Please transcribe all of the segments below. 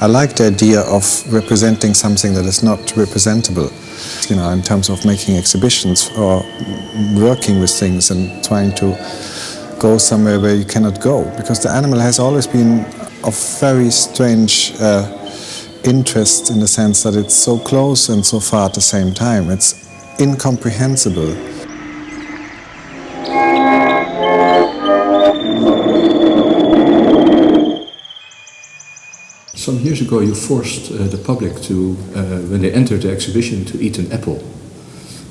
I like the idea of representing something that is not representable, you know, in terms of making exhibitions or working with things and trying to go somewhere where you cannot go, because the animal has always been of very strange interest in the sense that it's so close and so far at the same time. It's incomprehensible. Some years ago you forced the public to, when they entered the exhibition, to eat an apple.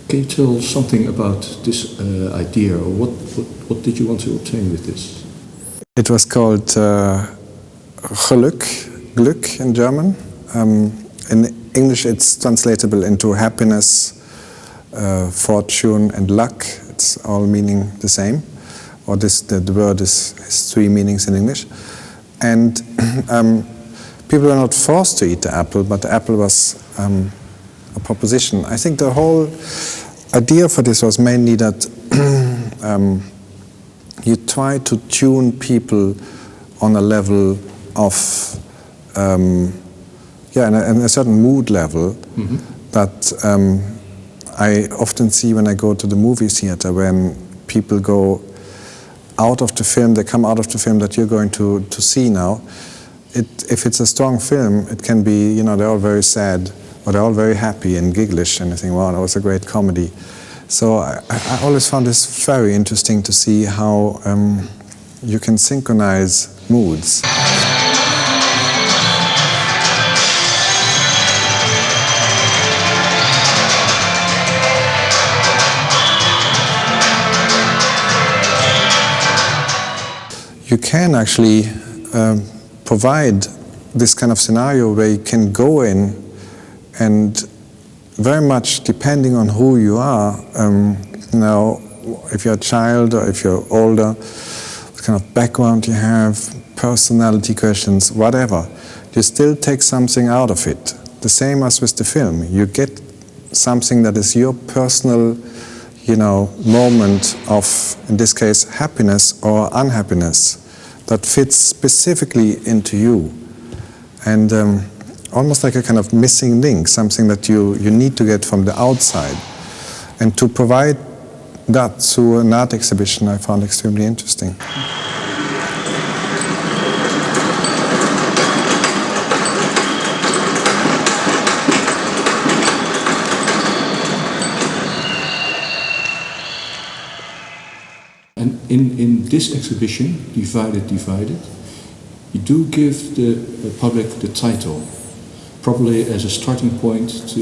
Can you tell something about this idea, or what did you want to obtain with this? It was called geluk, glück in German. In English it's translatable into happiness, fortune and luck. It's all meaning the same. Or the word has three meanings in English. And people were not forced to eat the apple, but the apple was a proposition. I think the whole idea for this was mainly that you try to tune people on a level of, in a certain mood level that I often see when I go to the movie theater, when people go out of the film, they come out of the film that you're going to see now. If it's a strong film, it can be, you know, they're all very sad, or they're all very happy and gigglish, and I think, wow, that was a great comedy. So I always found this very interesting to see how you can synchronize moods. You can actually provide this kind of scenario where you can go in and very much depending on who you are, you know, if you're a child or if you're older, what kind of background you have, personality questions, whatever, you still take something out of it. The same as with the film. You get something that is your personal, you know, moment of, in this case, happiness or unhappiness that fits specifically into you. And almost like a kind of missing link, something that you need to get from the outside. And to provide that through an art exhibition I found extremely interesting. And in this exhibition, Divided, you do give the public the title, probably as a starting point to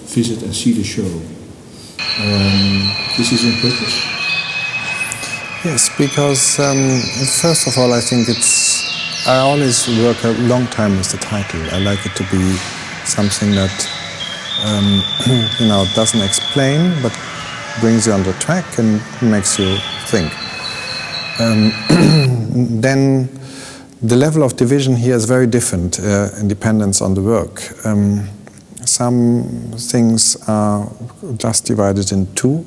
visit and see the show. This is on purpose? Yes, because first of all I think I always work a long time with the title. I like it to be something that you know, doesn't explain but brings you on the track and makes you think. Then the level of division here is very different in dependence on the work. Some things are just divided in two.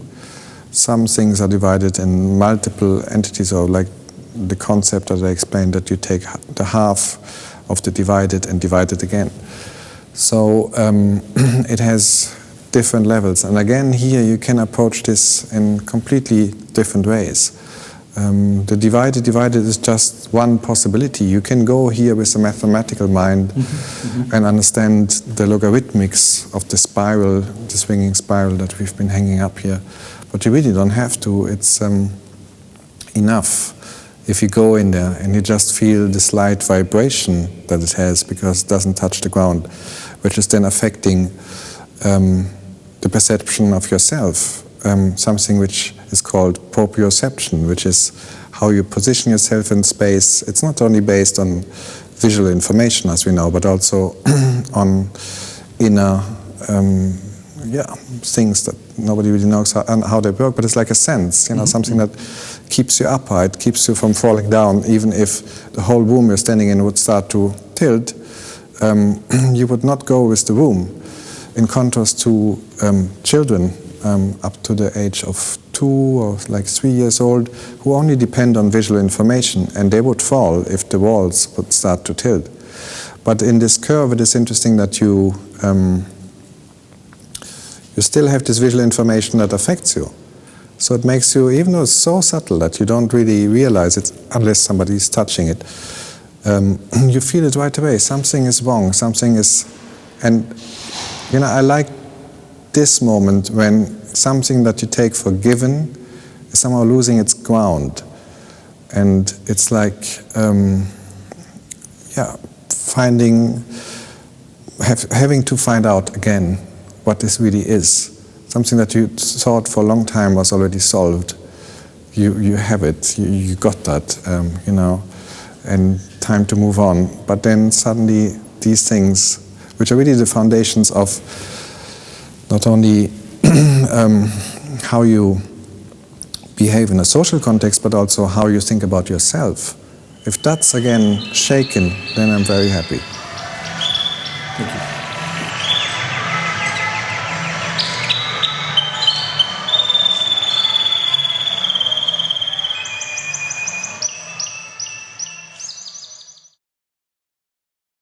Some things are divided in multiple entities, or like the concept that I explained, that you take the half of the divided and divide it again. So it has different levels. And again, here you can approach this in completely different ways. The divided is just one possibility. You can go here with a mathematical mind and understand the logarithmics of the spiral, the swinging spiral that we've been hanging up here. But you really don't have to. It's enough if you go in there and you just feel the slight vibration that it has, because it doesn't touch the ground, which is then affecting the perception of yourself. Something which is called proprioception, which is how you position yourself in space. It's not only based on visual information, as we know, but also on inner things that nobody really knows how they work, but it's like a sense, you know, something that keeps you upright, keeps you from falling down. Even if the whole room you're standing in would start to tilt, you would not go with the room. In contrast to children up to the age of 2 or like 3 years old, who only depend on visual information, and they would fall if the walls would start to tilt. But in this curve, it is interesting that you still have this visual information that affects you. So it makes you, even though it's so subtle that you don't really realize it unless somebody is touching it, you feel it right away. Something is wrong, something is... And, you know, I like this moment when something that you take for given is somehow losing its ground. And it's like, having to find out again what this really is. Something that you thought for a long time was already solved. You have it, you got that, you know, and time to move on. But then suddenly these things, which are really the foundations of not only how you behave in a social context, but also how you think about yourself. If that's again shaken, then I'm very happy. Thank you.